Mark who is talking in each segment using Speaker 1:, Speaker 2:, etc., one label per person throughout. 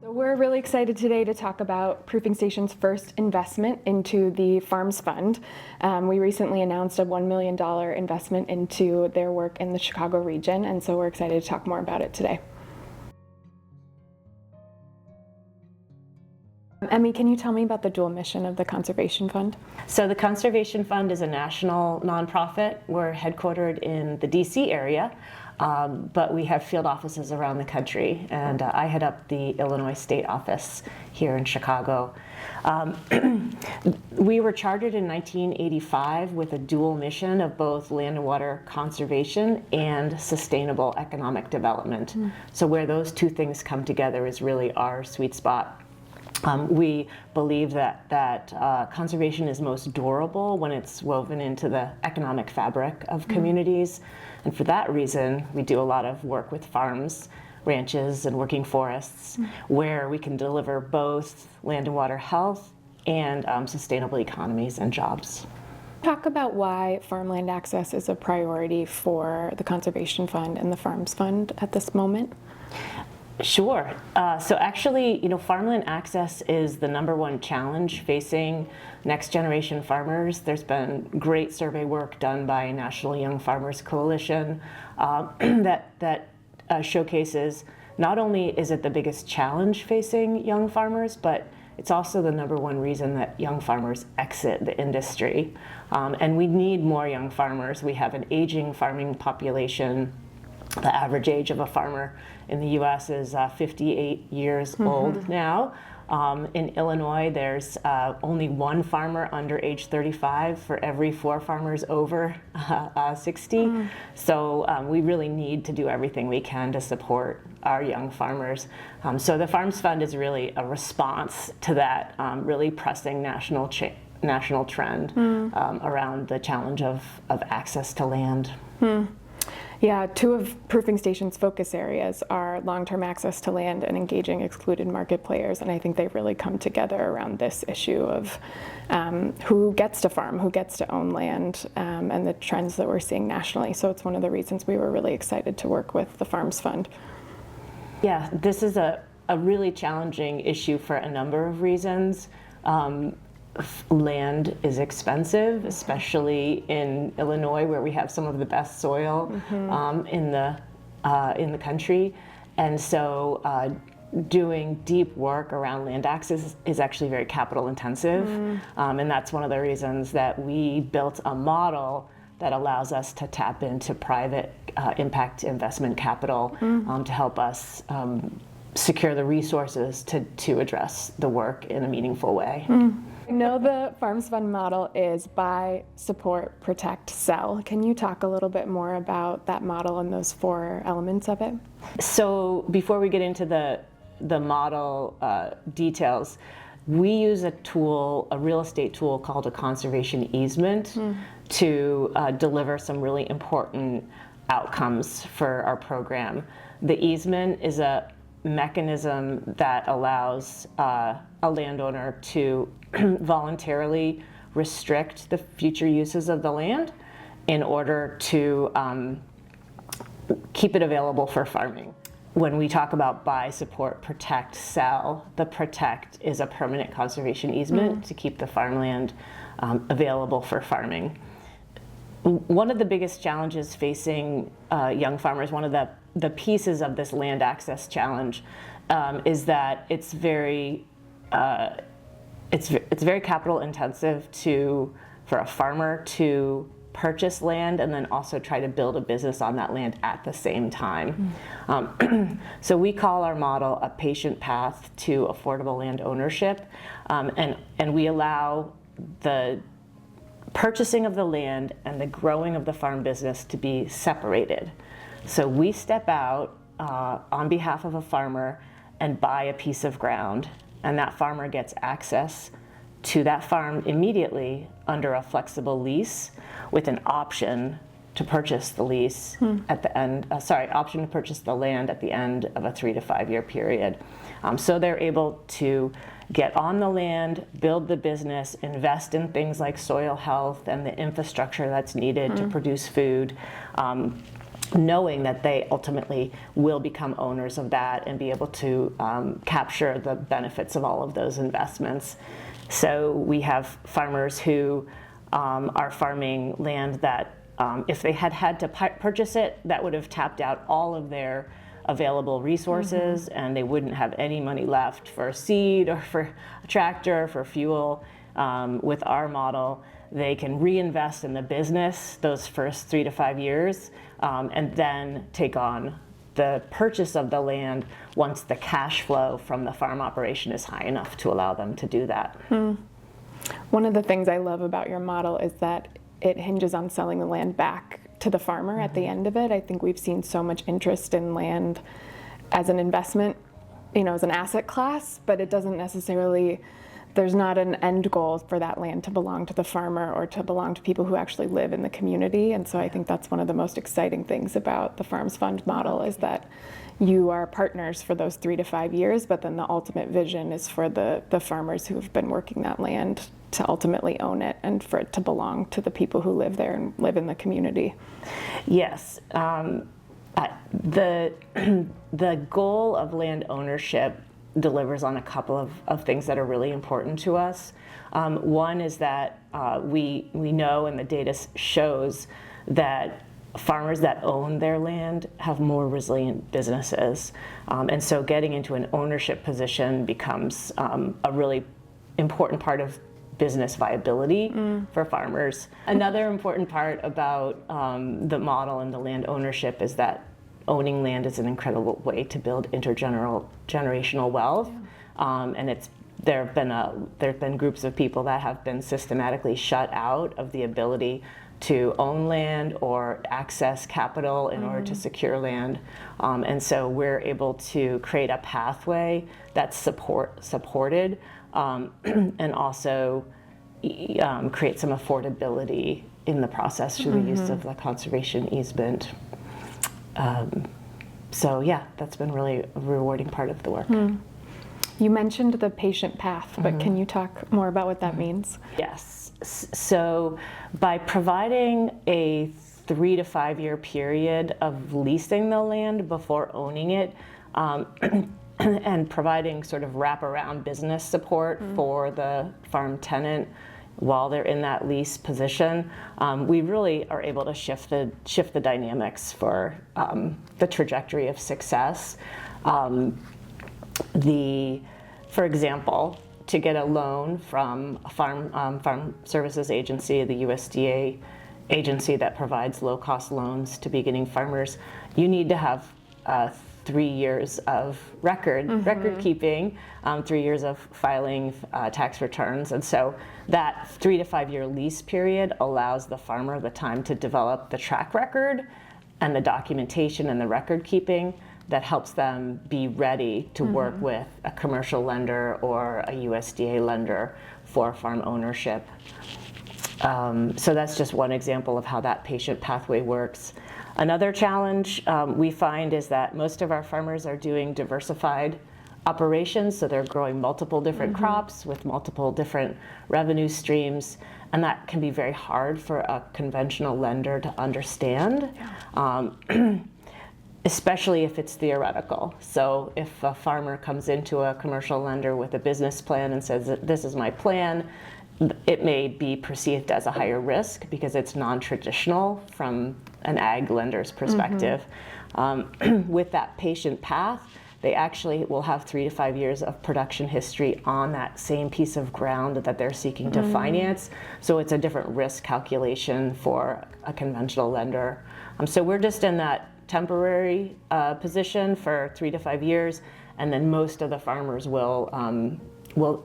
Speaker 1: So we're really excited today to talk about Proofing Station's first investment into the Farms Fund. We recently announced a $1 million investment into their work in the Chicago region, and so we're excited to talk more about it today. Emy, can you tell me about the dual mission of the Conservation Fund?
Speaker 2: So the Conservation Fund is a national nonprofit. We're headquartered in the DC area, but we have field offices around the country, and I head up the Illinois State Office here in Chicago. We were chartered in 1985 with a dual mission of both land and water conservation and sustainable economic development. So where those two things come together is really our sweet spot. We believe that conservation is most durable when it's woven into the economic fabric of communities. And for that reason, we do a lot of work with farms, ranches, and working forests, where we can deliver both land and water health and sustainable economies and jobs.
Speaker 1: Talk about why farmland access is a priority for the Conservation Fund and the Farms Fund at this moment.
Speaker 2: Sure. So actually, farmland access is the -- challenge facing next generation farmers. There's been great survey work done by National Young Farmers Coalition that showcases not only is it the biggest challenge facing young farmers, but it's also the #1 reason that young farmers exit the industry. And we need more young farmers. We have an aging farming population. The average age of a farmer in the U.S. is 58 years old now. In Illinois, there's only one farmer under age 35 for every 4 farmers over 60. So we really need to do everything we can to support our young farmers. So the Farms Fund is really a response to that really pressing national trend around the challenge of access to land.
Speaker 1: Yeah, 2 of Proofing Station's focus areas are long-term access to land and engaging excluded market players, and I think they really come together around this issue of who gets to farm, who gets to own land, and the trends that we're seeing nationally. So it's one of the reasons we were really excited to work with the Farms Fund.
Speaker 2: Yeah, this is a really challenging issue for a number of reasons. Land is expensive, especially in Illinois, where we have some of the best soil in the country, and so doing deep work around land access is actually very capital intensive, and that's one of the reasons that we built a model that allows us to tap into private impact investment capital to help us secure the resources to address the work in a meaningful way.
Speaker 1: I know the Farms Fund model is buy, support, protect, sell. Can you talk a little bit more about that model and those 4 elements of it?
Speaker 2: So before we get into the model details, we use a real estate tool called a conservation easement to deliver some really important outcomes for our program. The easement is a mechanism that allows a landowner to voluntarily restrict the future uses of the land in order to keep it available for farming. When we talk about buy, support, protect, sell, the protect is a permanent conservation easement to keep the farmland available for farming. One of the biggest challenges facing young farmers, one of the pieces of this land access challenge, is that it's very capital intensive for a farmer to purchase land and then also try to build a business on that land at the same time. So we call our model a patient path to affordable land ownership, and we allow the purchasing of the land and the growing of the farm business to be separated. So we step out on behalf of a farmer and buy a piece of ground, and that farmer gets access to that farm immediately under a flexible lease with an option to purchase the lease at the end, option to purchase the land at the end of a 3 to 5 year period. So they're able to get on the land, build the business, invest in things like soil health and the infrastructure that's needed to produce food, knowing that they ultimately will become owners of that and be able to capture the benefits of all of those investments. So we have farmers who are farming land that if they had had to purchase it, that would have tapped out all of their available resources, and they wouldn't have any money left for seed or for a tractor, for fuel. With our model, they can reinvest in the business those first 3 to 5 years, and then take on the purchase of the land once the cash flow from the farm operation is high enough to allow them to do that.
Speaker 1: One of the things I love about your model is that it hinges on selling the land back to the farmer at the end of it. I think we've seen so much interest in land as an investment, as an asset class, but it doesn't necessarily, there's not an end goal for that land to belong to the farmer or to belong to people who actually live in the community. And so I think that's one of the most exciting things about the Farms Fund model, is that you are partners for those 3 to 5 years, but then the ultimate vision is for the farmers who have been working that land to ultimately own it and for it to belong to the people who live there and live in the community.
Speaker 2: Yes. The goal of land ownership delivers on a couple of things that are really important to us. One is that we know, and the data shows, that farmers that own their land have more resilient businesses. And so getting into an ownership position becomes a really important part of business viability for farmers. Another important part about the model and the land ownership is that owning land is an incredible way to build intergenerational wealth. And there have been groups of people that have been systematically shut out of the ability to own land or access capital in order to secure land. And so we're able to create a pathway that's supported, and also create some affordability in the process through the use of the conservation easement. So yeah, that's been really a rewarding part of the work.
Speaker 1: You mentioned the patient path, but can you talk more about what that means?
Speaker 2: Yes. So by providing a 3 to 5 year period of leasing the land before owning it, and providing sort of wraparound business support for the farm tenant while they're in that lease position, we really are able to shift the dynamics for the trajectory of success. For example, to get a loan from a farm services agency, the USDA agency that provides low-cost loans to beginning farmers, you need to have 3 years of record keeping, 3 years of filing tax returns. And so that 3 to 5 year lease period allows the farmer the time to develop the track record and the documentation and the record keeping that helps them be ready to work with a commercial lender or a USDA lender for farm ownership. So that's just one example of how that patient pathway works. Another challenge we find is that most of our farmers are doing diversified operations, so they're growing multiple different crops with multiple different revenue streams, and that can be very hard for a conventional lender to understand. Especially if it's theoretical. So if a farmer comes into a commercial lender with a business plan and says, this is my plan, it may be perceived as a higher risk because it's non-traditional from an ag lender's perspective. With that patient path, they actually will have 3 to 5 years of production history on that same piece of ground that they're seeking to finance. So it's a different risk calculation for a conventional lender. So we're just in that temporary position for 3 to 5 years, and then most of the farmers will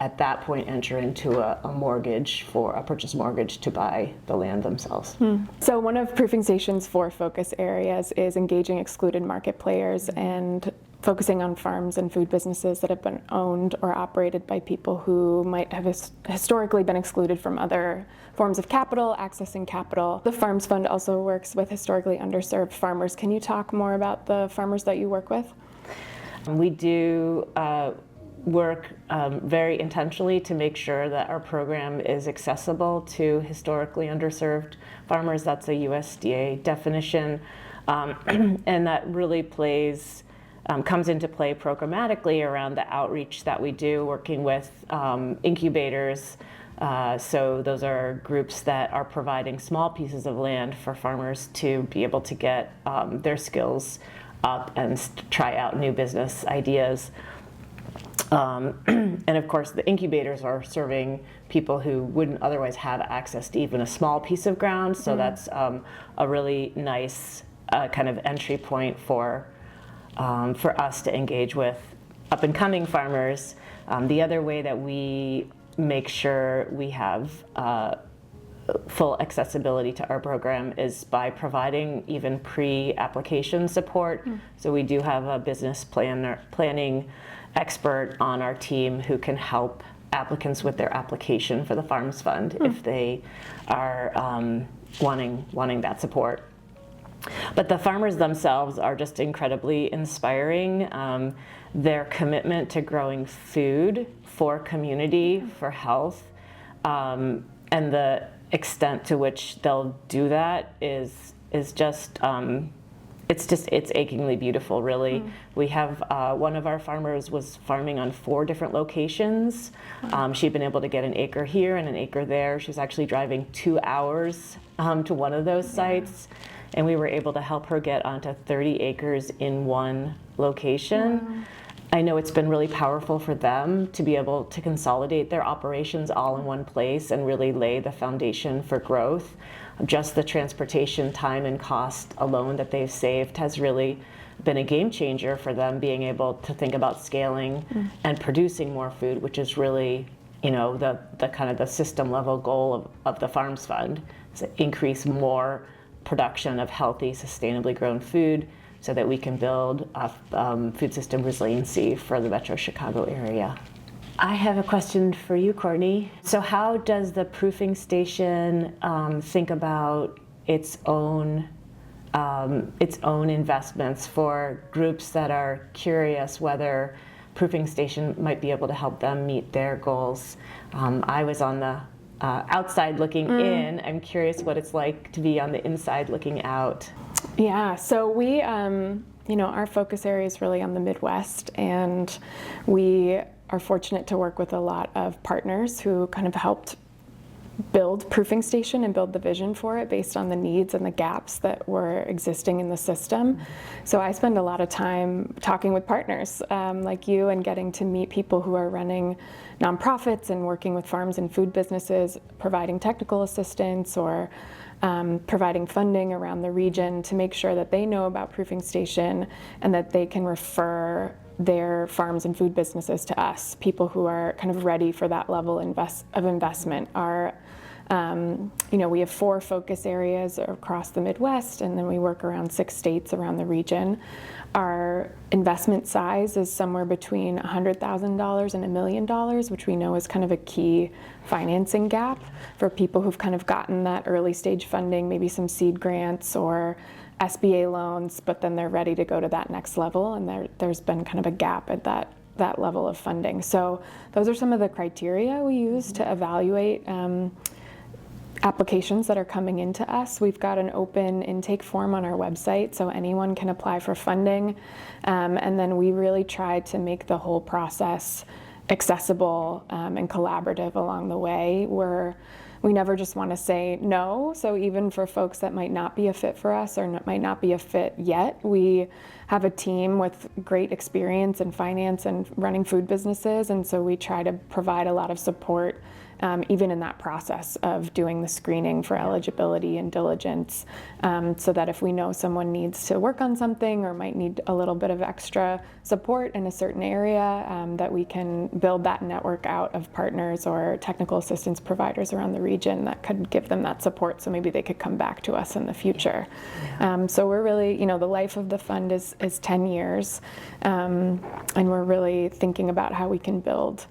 Speaker 2: at that point enter into a mortgage, for a purchase mortgage to buy the land themselves.
Speaker 1: So one of Proofing Station's 4 focus areas is engaging excluded market players and focusing on farms and food businesses that have been owned or operated by people who might have historically been excluded from other forms of capital, accessing capital. The Farms Fund also works with historically underserved farmers. Can you talk more about the farmers that you work with?
Speaker 2: We do work very intentionally to make sure that our program is accessible to historically underserved farmers. That's a USDA definition. And that really comes into play programmatically around the outreach that we do, working with incubators. So those are groups that are providing small pieces of land for farmers to be able to get their skills up and try out new business ideas. And of course, the incubators are serving people who wouldn't otherwise have access to even a small piece of ground. So that's a really nice kind of entry point for us to engage with up and coming farmers. The other way that we make sure we have full accessibility to our program is by providing even pre-application support. So we do have a business planning expert on our team who can help applicants with their application for the Farms Fund if they are wanting that support. But the farmers themselves are just incredibly inspiring. Their commitment to growing food for community, for health, and the extent to which they'll do that is just it's achingly beautiful, really. We have one of our farmers was farming on 4 different locations. She'd been able to get an acre here and an acre there. She's actually driving 2 hours to one of those sites, and we were able to help her get onto 30 acres in one location. I know it's been really powerful for them to be able to consolidate their operations all in one place and really lay the foundation for growth. Just the transportation time and cost alone that they've saved has really been a game changer for them, being able to think about scaling and producing more food, which is really, the kind of the system level goal of the Farms Fund, is to increase more production of healthy, sustainably grown food, so that we can build food system resiliency for the Metro Chicago area. I have a question for you, Cortney. So how does the proofing station think about its own investments for groups that are curious whether proofing station might be able to help them meet their goals? I was on the outside looking in. I'm curious what it's like to be on the inside looking out.
Speaker 1: Yeah, so we, our focus area is really on the Midwest, and we are fortunate to work with a lot of partners who kind of helped build Proofing Station and build the vision for it based on the needs and the gaps that were existing in the system. So I spend a lot of time talking with partners like you and getting to meet people who are running nonprofits and working with farms and food businesses, providing technical assistance or providing funding around the region to make sure that they know about Proofing Station and that they can refer their farms and food businesses to us, people who are kind of ready for that level of investment. We have 4 focus areas across the Midwest, and then we work around 6 states around the region. Our investment size is somewhere between $100,000 and $1 million, which we know is kind of a key financing gap for people who've kind of gotten that early stage funding, maybe some seed grants or SBA loans, but then they're ready to go to that next level, and there's been kind of a gap at that level of funding. So those are some of the criteria we use to evaluate applications that are coming into us. We've got an open intake form on our website, so anyone can apply for funding, and then we really try to make the whole process accessible and collaborative along the way. We never just want to say no, so even for folks that might not be a fit for us or might not be a fit yet, we have a team with great experience in finance and running food businesses, and so we try to provide a lot of support even in that process of doing the screening for eligibility and diligence, so that if we know someone needs to work on something or might need a little bit of extra support in a certain area, that we can build that network out of partners or technical assistance providers around the region that could give them that support, so maybe they could come back to us in the future. So we're really, the life of the fund is 10 years, and we're really thinking about how we can build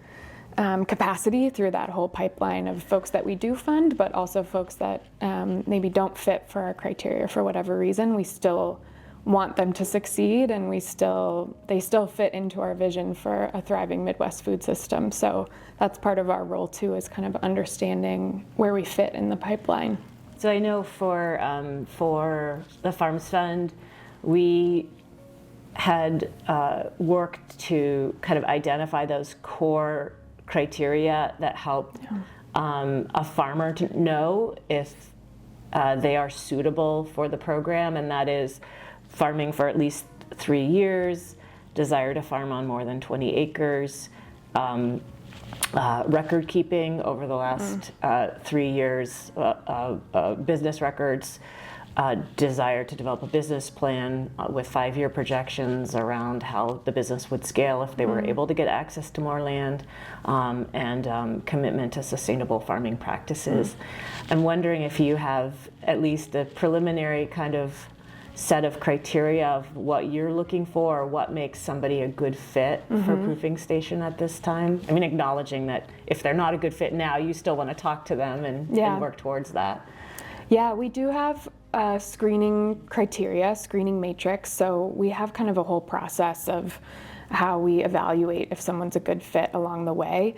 Speaker 1: capacity through that whole pipeline of folks that we do fund, but also folks that maybe don't fit for our criteria for whatever reason. We still want them to succeed, and they still fit into our vision for a thriving Midwest food system. So that's part of our role too, is kind of understanding where we fit in the pipeline.
Speaker 2: So I know for the Farms Fund, we had worked to kind of identify those core criteria that help a farmer to know if they are suitable for the program, and that is farming for at least 3 years, desire to farm on more than 20 acres, record keeping over the last 3 years, business records, desire to develop a business plan with 5-year projections around how the business would scale if they were able to get access to more land, and commitment to sustainable farming practices. I'm wondering if you have at least a preliminary kind of set of criteria of what you're looking for, or what makes somebody a good fit for proofing station at this time. I mean, acknowledging that if they're not a good fit now, you still want to talk to them and work towards that.
Speaker 1: Yeah, we do have screening criteria, screening matrix. So we have kind of a whole process of how we evaluate if someone's a good fit along the way.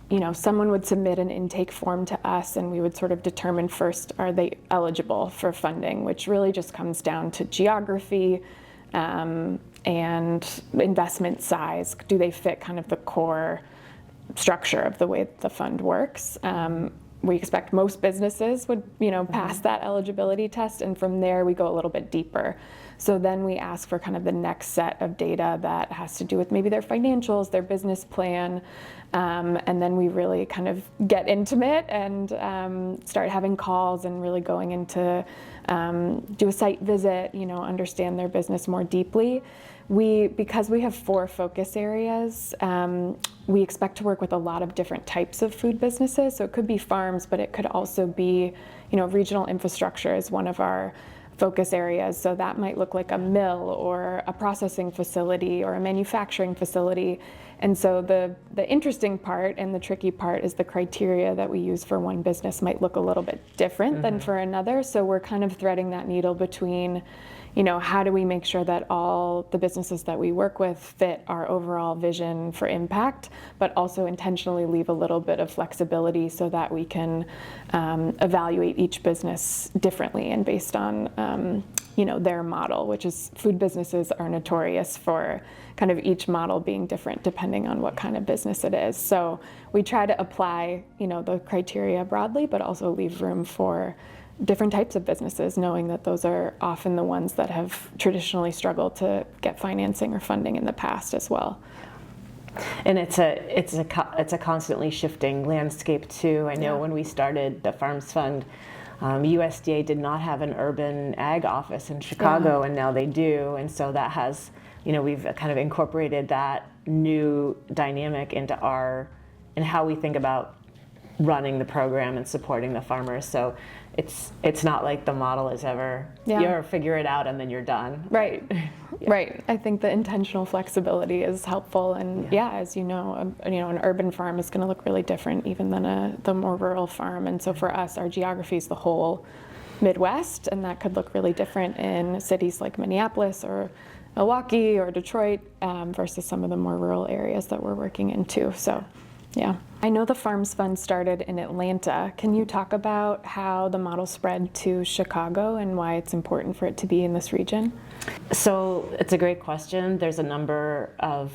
Speaker 1: You know, someone would submit an intake form to us, and we would sort of determine first, are they eligible for funding, which really just comes down to geography and investment size. Do they fit kind of the core structure of the way the fund works? We expect most businesses would, pass that eligibility test, and from there we go a little bit deeper. So then we ask for kind of the next set of data that has to do with maybe their financials, their business plan, and then we really kind of get intimate and start having calls and really going into do a site visit, understand their business more deeply. Because we have 4 focus areas, we expect to work with a lot of different types of food businesses. So it could be farms, but it could also be, regional infrastructure is one of our focus areas. So that might look like a mill or a processing facility or a manufacturing facility. And so the interesting part and the tricky part is the criteria that we use for one business might look a little bit different than for another. So we're kind of threading that needle between, how do we make sure that all the businesses that we work with fit our overall vision for impact, but also intentionally leave a little bit of flexibility so that we can evaluate each business differently and based on their model, which is food businesses are notorious for kind of each model being different depending on what kind of business it is. So we try to apply, the criteria broadly, but also leave room for different types of businesses, knowing that those are often the ones that have traditionally struggled to get financing or funding in the past as well.
Speaker 2: And it's a constantly shifting landscape too. I know when we started the Farms Fund, USDA did not have an urban ag office in Chicago, and now they do. And so that has, we've kind of incorporated that new dynamic into how we think about running the program and supporting the farmers. So it's not like the model is ever, you ever figure it out and then you're done.
Speaker 1: Right. Right. I think the intentional flexibility is helpful. And as you know, an urban farm is going to look really different even than the more rural farm. And so for us, our geography is the whole Midwest, and that could look really different in cities like Minneapolis or Milwaukee or Detroit versus some of the more rural areas that we're working into. So, I know the Farms Fund started in Atlanta. Can you talk about how the model spread to Chicago and why it's important for it to be in this region?
Speaker 2: So it's a great question. There's a number of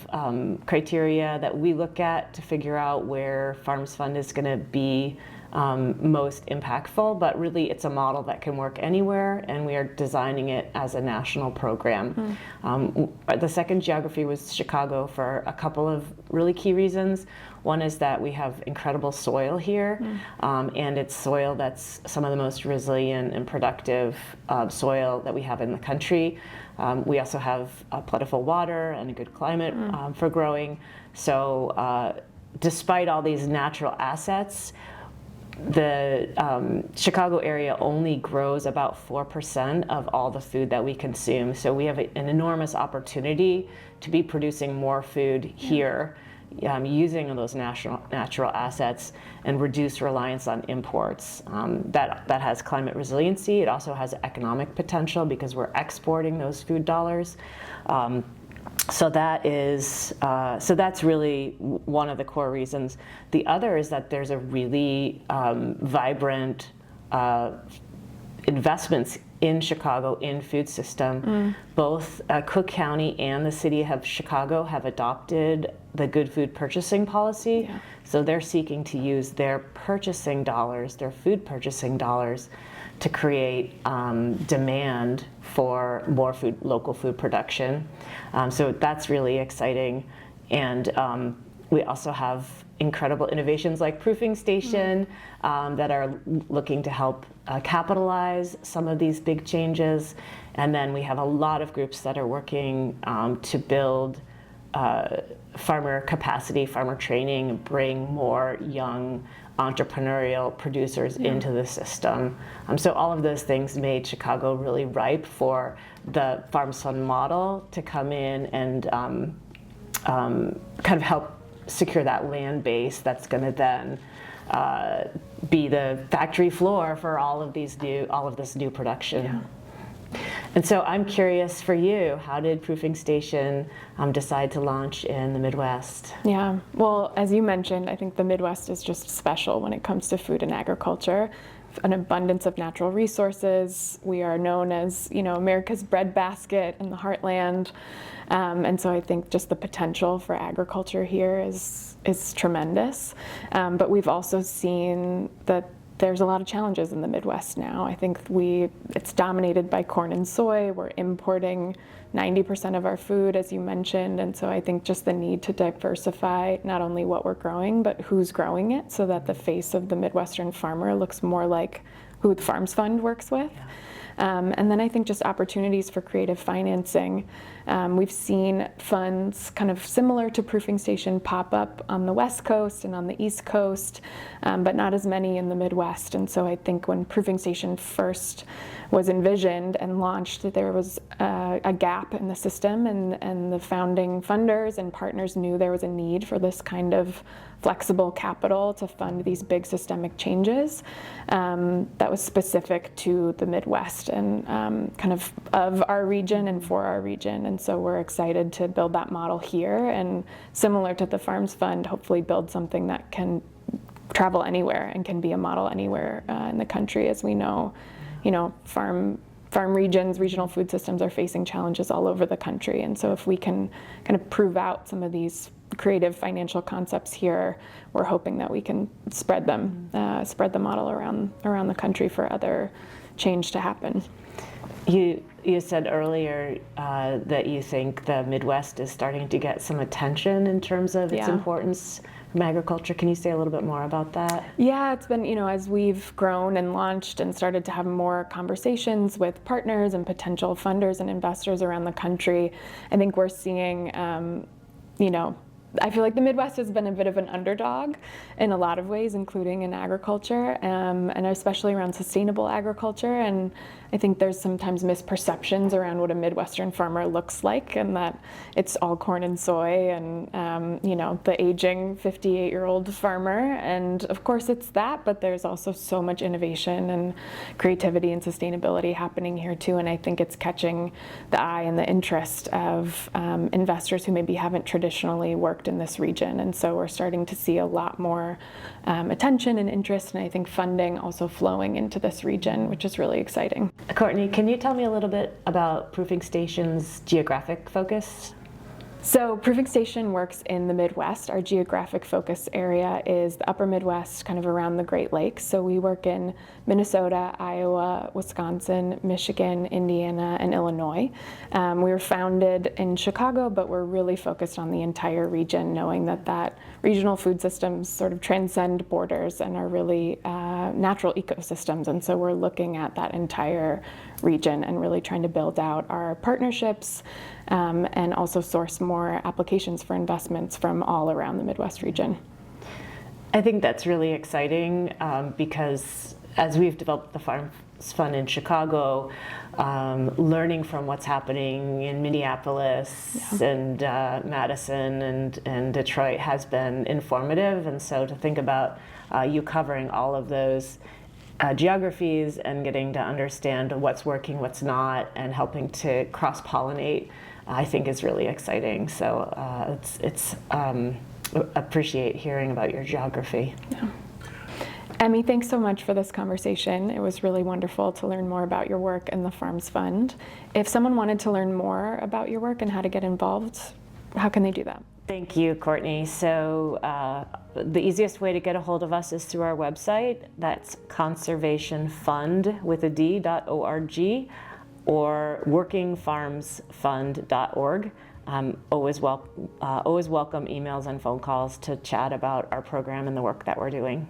Speaker 2: criteria that we look at to figure out where Farms Fund is going to be most impactful, but really it's a model that can work anywhere, and we are designing it as a national program. The second geography was Chicago for a couple of really key reasons. One is that we have incredible soil here, and it's soil that's some of the most resilient and productive soil that we have in the country. We also have plentiful water and a good climate for growing. So despite all these natural assets, the Chicago area only grows about 4% of all the food that we consume. So we have an enormous opportunity to be producing more food here, using those natural assets and reduce reliance on imports. That has climate resiliency. It also has economic potential because we're exporting those food dollars. So that's really one of the core reasons. The other is that there's a really vibrant investments in Chicago in food system. Both Cook County and the city of Chicago have adopted the good food purchasing policy.
Speaker 1: Yeah.
Speaker 2: So they're seeking to use their purchasing dollars, their food purchasing dollars, to create demand for more local food production. So that's really exciting. And we also have incredible innovations like Proofing Station that are looking to help capitalize some of these big changes. And then we have a lot of groups that are working to build farmer capacity, farmer training, bring more young entrepreneurial producers into the system. So all of those things made Chicago really ripe for the Farms Fund model to come in and kind of help secure that land base that's going to then be the factory floor for all of this new production.
Speaker 1: Yeah.
Speaker 2: And so I'm curious for you, how did Proofing Station decide to launch in the Midwest?
Speaker 1: Yeah, well, as you mentioned, I think the Midwest is just special when it comes to food and agriculture. An abundance of natural resources. We are known as, America's breadbasket in the heartland. And so I think just the potential for agriculture here is tremendous. But we've also seen that there's a lot of challenges in the Midwest now. I think it's dominated by corn and soy. We're importing 90% of our food, as you mentioned, and so I think just the need to diversify not only what we're growing, but who's growing it, so that the face of the Midwestern farmer looks more like who the Farms Fund works with.
Speaker 2: Yeah.
Speaker 1: And then I think just opportunities for creative financing. We've seen funds kind of similar to Proofing Station pop up on the West Coast and on the East Coast, but not as many in the Midwest. And so I think when Proofing Station first was envisioned and launched, there was a gap in the system, and the founding funders and partners knew there was a need for this kind of flexible capital to fund these big systemic changes that was specific to the Midwest and kind of our region and for our region. And so we're excited to build that model here, and similar to the Farms Fund, hopefully build something that can travel anywhere and can be a model anywhere in the country. As we know, farm regions, regional food systems are facing challenges all over the country. And so if we can kind of prove out some of these creative financial concepts here, we're hoping that we can spread the model around the country for other change to happen.
Speaker 2: You said earlier that you think the Midwest is starting to get some attention in terms of its importance from agriculture. Can you say a little bit more about that?
Speaker 1: Yeah, it's been, as we've grown and launched and started to have more conversations with partners and potential funders and investors around the country, I think we're seeing, I feel like the Midwest has been a bit of an underdog in a lot of ways, including in agriculture, and especially around sustainable agriculture. And I think there's sometimes misperceptions around what a Midwestern farmer looks like, and that it's all corn and soy and, the aging 58-year-old farmer. And of course it's that, but there's also so much innovation and creativity and sustainability happening here too. And I think it's catching the eye and the interest of investors who maybe haven't traditionally worked in this region. And so we're starting to see a lot more attention and interest, and I think funding also flowing into this region, which is really exciting.
Speaker 2: Cortney, can you tell me a little bit about Proofing Station's geographic focus?
Speaker 1: So Proofing Station works in the Midwest. Our geographic focus area is the upper Midwest, kind of around the Great Lakes. So we work in Minnesota, Iowa, Wisconsin, Michigan, Indiana, and Illinois. We were founded in Chicago, but we're really focused on the entire region, knowing that regional food systems sort of transcend borders and are really natural ecosystems. And so we're looking at that entire region and really trying to build out our partnerships and also source more applications for investments from all around the Midwest region.
Speaker 2: I think that's really exciting because as we've developed the Farms Fund in Chicago, learning from what's happening in Minneapolis and Madison and Detroit has been informative. And so to think about you covering all of those geographies and getting to understand what's working, what's not, and helping to cross-pollinate, I think is really exciting. So it's appreciate hearing about your geography.
Speaker 1: Yeah. Emy, thanks so much for this conversation. It was really wonderful to learn more about your work and the Farms Fund. If someone wanted to learn more about your work and how to get involved, how can they do that?
Speaker 2: Thank you, Courtney. So the easiest way to get a hold of us is through our website. That's conservationfund.org or workingfarmsfund.org. Always welcome emails and phone calls to chat about our program and the work that we're doing.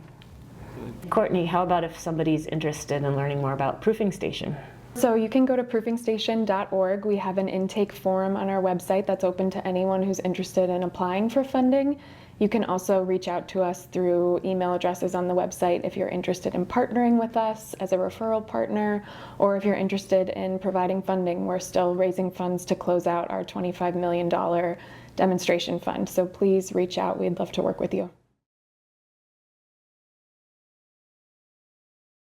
Speaker 2: Courtney, how about if somebody's interested in learning more about Proofing Station?
Speaker 1: So you can go to proofingstation.org. We have an intake form on our website that's open to anyone who's interested in applying for funding. You can also reach out to us through email addresses on the website if you're interested in partnering with us as a referral partner, or if you're interested in providing funding. We're still raising funds to close out our $25 million demonstration fund. So please reach out. We'd love to work with you.